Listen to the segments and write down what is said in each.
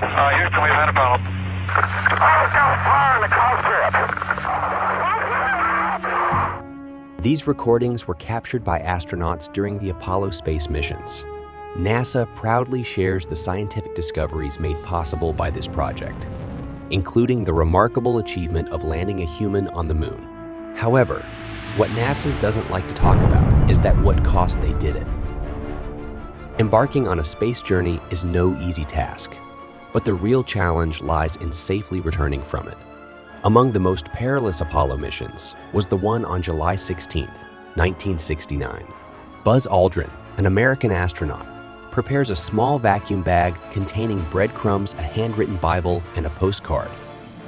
Houston, we've had a problem. Oh, got a fire in the cockpit. These recordings were captured by astronauts during the Apollo space missions. NASA proudly shares the scientific discoveries made possible by this project, including the remarkable achievement of landing a human on the moon. However, what NASA doesn't like to talk about is at what cost they did it. Embarking on a space journey is no easy task, but the real challenge lies in safely returning from it. Among the most perilous Apollo missions was the one on July 16, 1969. Buzz Aldrin, an American astronaut, prepares a small vacuum bag containing breadcrumbs, a handwritten Bible, and a postcard,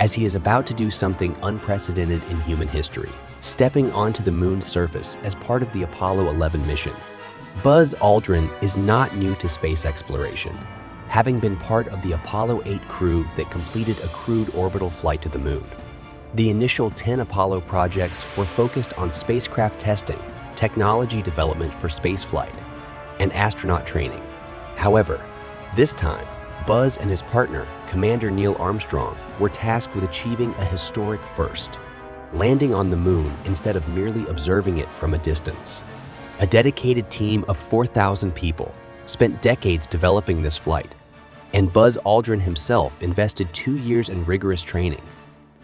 as he is about to do something unprecedented in human history, stepping onto the moon's surface as part of the Apollo 11 mission. Buzz Aldrin is not new to space exploration, having been part of the Apollo 8 crew that completed a crewed orbital flight to the moon. The initial 10 Apollo projects were focused on spacecraft testing, technology development for spaceflight, and astronaut training. However, this time, Buzz and his partner, Commander Neil Armstrong, were tasked with achieving a historic first, landing on the moon instead of merely observing it from a distance. A dedicated team of 4,000 people spent decades developing this flight, and Buzz Aldrin himself invested 2 years in rigorous training.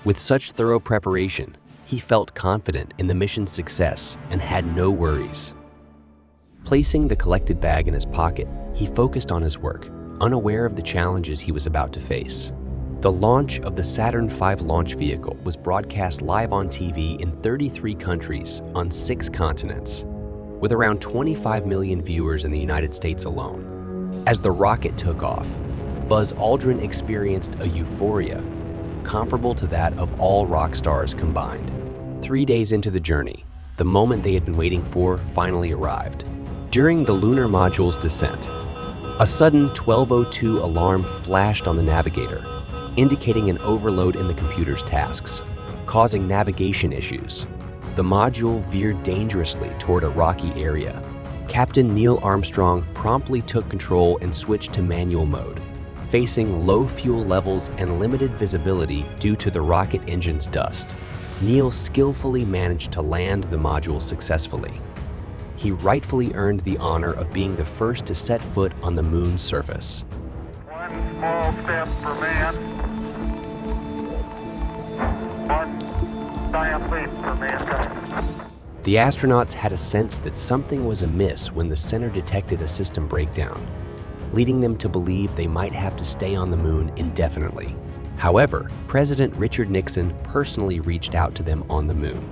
With such thorough preparation, he felt confident in the mission's success and had no worries. Placing the collected bag in his pocket, he focused on his work, unaware of the challenges he was about to face. The launch of the Saturn V launch vehicle was broadcast live on TV in 33 countries on 6 continents, with around 25 million viewers in the United States alone. As the rocket took off, Buzz Aldrin experienced a euphoria comparable to that of all rock stars combined. 3 days into the journey, the moment they had been waiting for finally arrived. During the lunar module's descent, a sudden 12:02 alarm flashed on the navigator, indicating an overload in the computer's tasks, causing navigation issues. The module veered dangerously toward a rocky area. Captain Neil Armstrong promptly took control and switched to manual mode, facing low fuel levels and limited visibility due to the rocket engine's dust. Neil skillfully managed to land the module successfully. He rightfully earned the honor of being the first to set foot on the moon's surface. One small step for man, one giant leap for mankind. The astronauts had a sense that something was amiss when the center detected a system breakdown, leading them to believe they might have to stay on the moon indefinitely. However, President Richard Nixon personally reached out to them on the moon,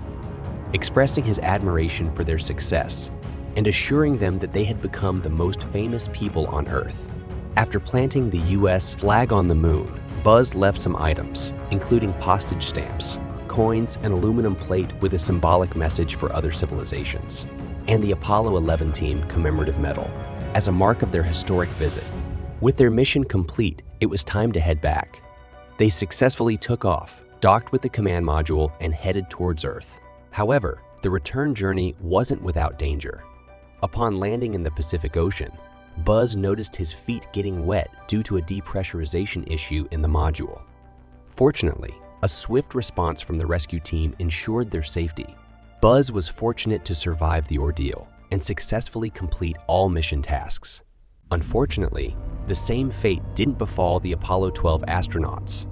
expressing his admiration for their success and assuring them that they had become the most famous people on Earth. After planting the U.S. flag on the moon, Buzz left some items, including postage stamps, coins, and aluminum plate with a symbolic message for other civilizations, and the Apollo 11 team commemorative medal, as a mark of their historic visit. With their mission complete, it was time to head back. They successfully took off, docked with the command module, and headed towards Earth. However, the return journey wasn't without danger. Upon landing in the Pacific Ocean, Buzz noticed his feet getting wet due to a depressurization issue in the module. Fortunately, a swift response from the rescue team ensured their safety. Buzz was fortunate to survive the ordeal and successfully complete all mission tasks. Unfortunately, the same fate didn't befall the Apollo 12 astronauts.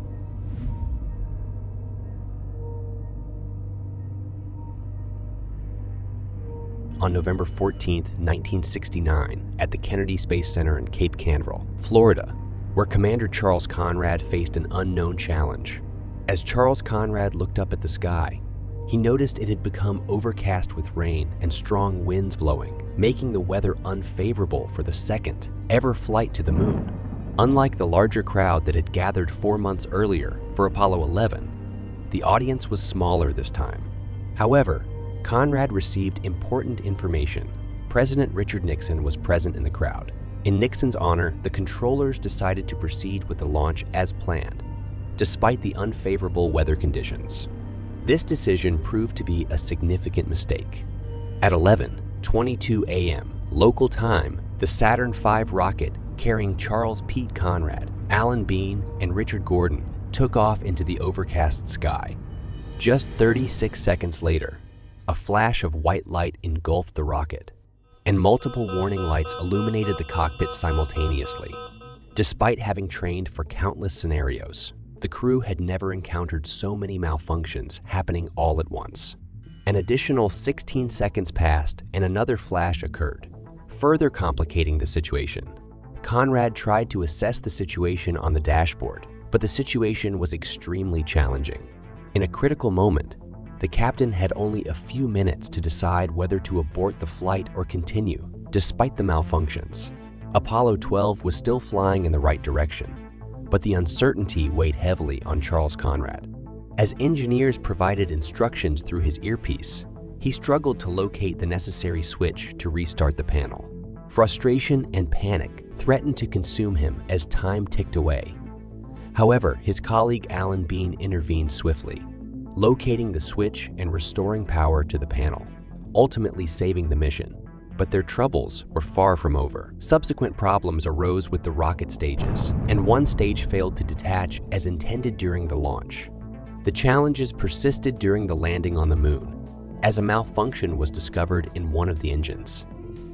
On November 14, 1969, at the Kennedy Space Center in Cape Canaveral, Florida, where Commander Charles Conrad faced an unknown challenge. As Charles Conrad looked up at the sky, he noticed it had become overcast with rain and strong winds blowing, making the weather unfavorable for the second ever flight to the moon. Unlike the larger crowd that had gathered 4 months earlier for Apollo 11, the audience was smaller this time. However, Conrad received important information. President Richard Nixon was present in the crowd. In Nixon's honor, the controllers decided to proceed with the launch as planned, despite the unfavorable weather conditions. This decision proved to be a significant mistake. At 11:22 a.m. local time, the Saturn V rocket carrying Charles Pete Conrad Alan Bean and Richard Gordon took off into the overcast sky. Just 36 seconds later, a flash of white light engulfed the rocket, and multiple warning lights illuminated the cockpit simultaneously. Despite having trained for countless scenarios, the crew had never encountered so many malfunctions happening all at once. An additional 16 seconds passed and another flash occurred, further complicating the situation. Conrad tried to assess the situation on the dashboard, but the situation was extremely challenging. In a critical moment, the captain had only a few minutes to decide whether to abort the flight or continue, despite the malfunctions. Apollo 12 was still flying in the right direction, but the uncertainty weighed heavily on Charles Conrad. As engineers provided instructions through his earpiece, he struggled to locate the necessary switch to restart the panel. Frustration and panic threatened to consume him as time ticked away. However, his colleague Alan Bean intervened swiftly, locating the switch and restoring power to the panel, ultimately saving the mission. But their troubles were far from over. Subsequent problems arose with the rocket stages, and one stage failed to detach as intended during the launch. The challenges persisted during the landing on the moon, as a malfunction was discovered in one of the engines.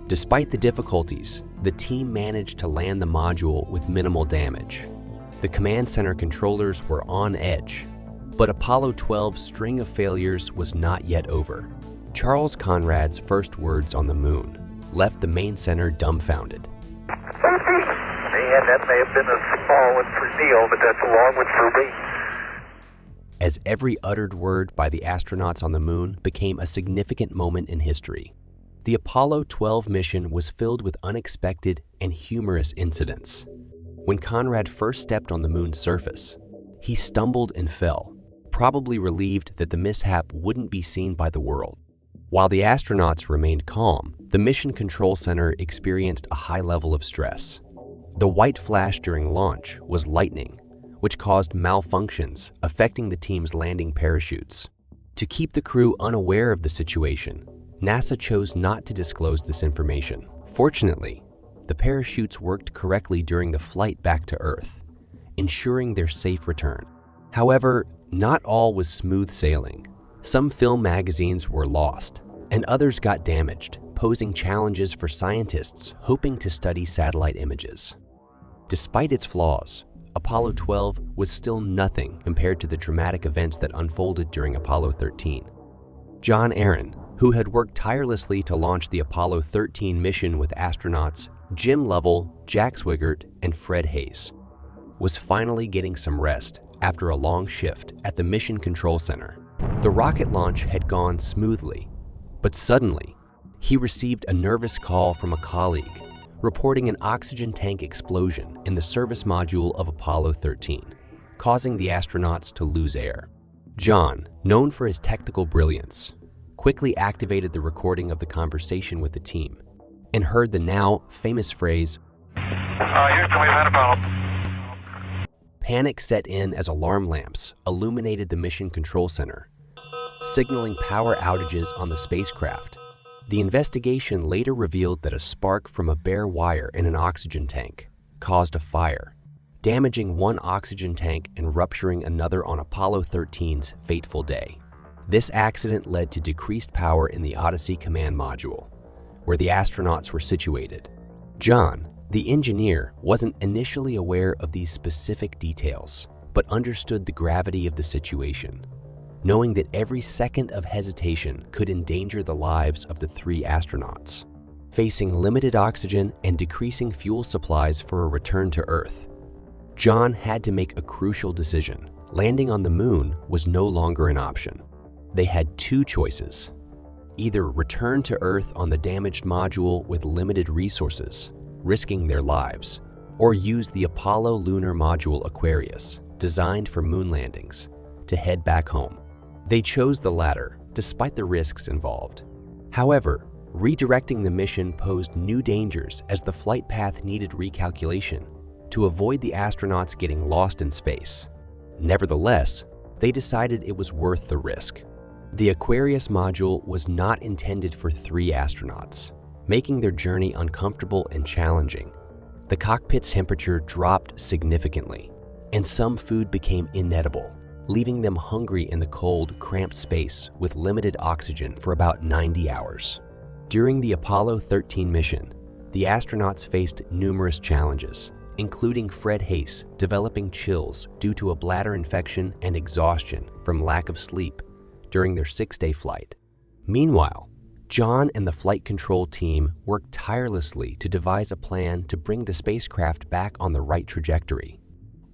Despite the difficulties, the team managed to land the module with minimal damage. The command center controllers were on edge, but Apollo 12's string of failures was not yet over. Charles Conrad's first words on the moon left the main center dumbfounded. Man, that may have been a small one for Neil, but that's a long one for me. As every uttered word by the astronauts on the moon became a significant moment in history. The Apollo 12 mission was filled with unexpected and humorous incidents. When Conrad first stepped on the moon's surface, he stumbled and fell, probably relieved that the mishap wouldn't be seen by the world. While the astronauts remained calm, the Mission Control Center experienced a high level of stress. The white flash during launch was lightning, which caused malfunctions affecting the team's landing parachutes. To keep the crew unaware of the situation, NASA chose not to disclose this information. Fortunately, the parachutes worked correctly during the flight back to Earth, ensuring their safe return. However, not all was smooth sailing. Some film magazines were lost, and others got damaged, posing challenges for scientists hoping to study satellite images. Despite its flaws, Apollo 12 was still nothing compared to the dramatic events that unfolded during Apollo 13. John Aaron, who had worked tirelessly to launch the Apollo 13 mission with astronauts Jim Lovell, Jack Swigert, and Fred Hayes, was finally getting some rest after a long shift at the Mission Control Center. The rocket launch had gone smoothly, but suddenly, he received a nervous call from a colleague reporting an oxygen tank explosion in the service module of Apollo 13, causing the astronauts to lose air. John, known for his technical brilliance, quickly activated the recording of the conversation with the team and heard the now famous phrase, Houston, we've had a problem. Panic set in as alarm lamps illuminated the Mission Control Center, signaling power outages on the spacecraft. The investigation later revealed that a spark from a bare wire in an oxygen tank caused a fire, damaging one oxygen tank and rupturing another on Apollo 13's fateful day. This accident led to decreased power in the Odyssey command module, where the astronauts were situated. John, the engineer, wasn't initially aware of these specific details, but understood the gravity of the situation, knowing that every second of hesitation could endanger the lives of the 3 astronauts. Facing limited oxygen and decreasing fuel supplies for a return to Earth, John had to make a crucial decision. Landing on the moon was no longer an option. They had 2 choices: either return to Earth on the damaged module with limited resources, risking their lives, or use the Apollo lunar module Aquarius, designed for moon landings, to head back home. They chose the latter, despite the risks involved. However, redirecting the mission posed new dangers as the flight path needed recalculation to avoid the astronauts getting lost in space. Nevertheless, they decided it was worth the risk. The Aquarius module was not intended for 3 astronauts, making their journey uncomfortable and challenging. the cockpit's temperature dropped significantly, and some food became inedible, leaving them hungry in the cold, cramped space with limited oxygen for about 90 hours. During the Apollo 13 mission, the astronauts faced numerous challenges, including Fred Hayes developing chills due to a bladder infection and exhaustion from lack of sleep during their 6-day flight. Meanwhile, John and the flight control team worked tirelessly to devise a plan to bring the spacecraft back on the right trajectory,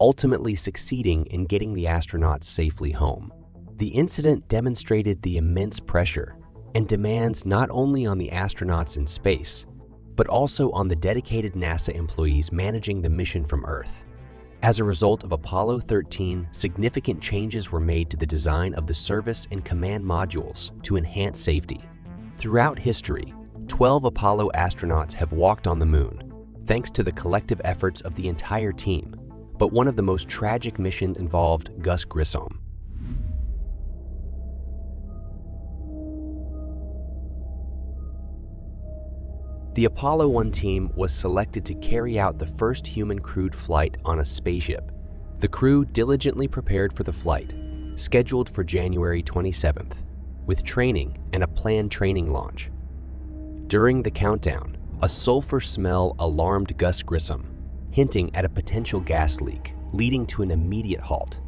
ultimately succeeding in getting the astronauts safely home. The incident demonstrated the immense pressure and demands not only on the astronauts in space, but also on the dedicated NASA employees managing the mission from Earth. As a result of Apollo 13, significant changes were made to the design of the service and command modules to enhance safety. Throughout history, 12 Apollo astronauts have walked on the moon, thanks to the collective efforts of the entire team, but one of the most tragic missions involved Gus Grissom. The Apollo 1 team was selected to carry out the first human crewed flight on a spaceship. The crew diligently prepared for the flight, scheduled for January 27th, with training and a planned training launch. During the countdown, a sulfur smell alarmed Gus Grissom, hinting at a potential gas leak, leading to an immediate halt.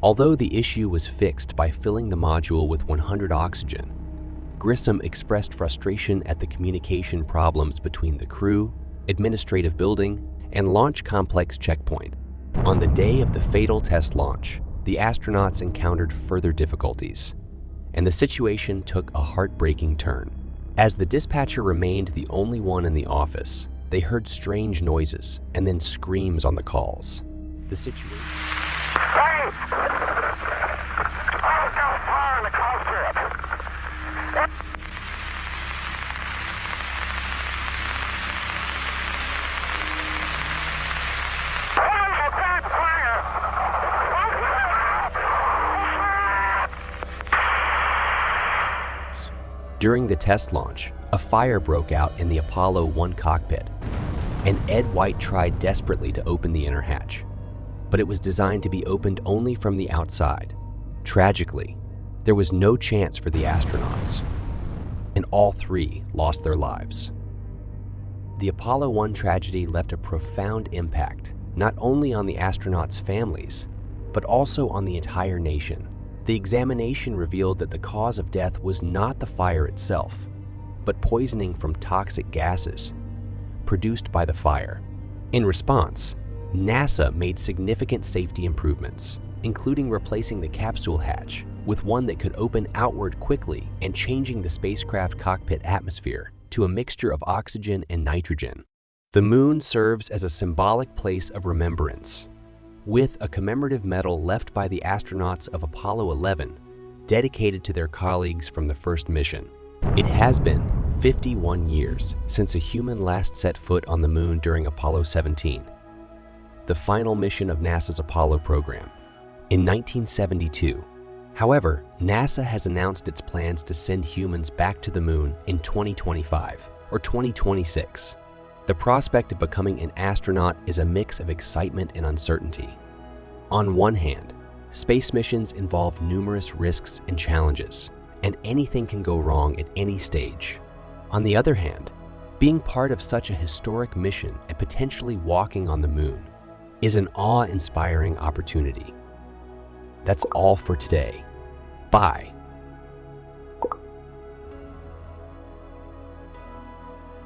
Although the issue was fixed by filling the module with 100 oxygen, Grissom expressed frustration at the communication problems between the crew, administrative building, and launch complex checkpoint. On the day of the fatal test launch, the astronauts encountered further difficulties, and the situation took a heartbreaking turn. As the dispatcher remained the only one in the office, they heard strange noises and then screams on the calls. The situation... Hey! Oh, no, fire in the call strip! During the test launch, a fire broke out in the Apollo 1 cockpit, and Ed White tried desperately to open the inner hatch, but it was designed to be opened only from the outside. Tragically, there was no chance for the astronauts, and all three lost their lives. The Apollo 1 tragedy left a profound impact, not only on the astronauts' families, but also on the entire nation. The examination revealed that the cause of death was not the fire itself, but poisoning from toxic gases produced by the fire. In response, NASA made significant safety improvements, including replacing the capsule hatch with one that could open outward quickly and changing the spacecraft cockpit atmosphere to a mixture of oxygen and nitrogen. The moon serves as a symbolic place of remembrance, with a commemorative medal left by the astronauts of Apollo 11 dedicated to their colleagues from the first mission. It has been 51 years since a human last set foot on the moon during Apollo 17, the final mission of NASA's Apollo program, in 1972. However, NASA has announced its plans to send humans back to the moon in 2025 or 2026. The prospect of becoming an astronaut is a mix of excitement and uncertainty. On one hand, space missions involve numerous risks and challenges, and anything can go wrong at any stage. On the other hand, being part of such a historic mission and potentially walking on the moon is an awe-inspiring opportunity. That's all for today. Bye.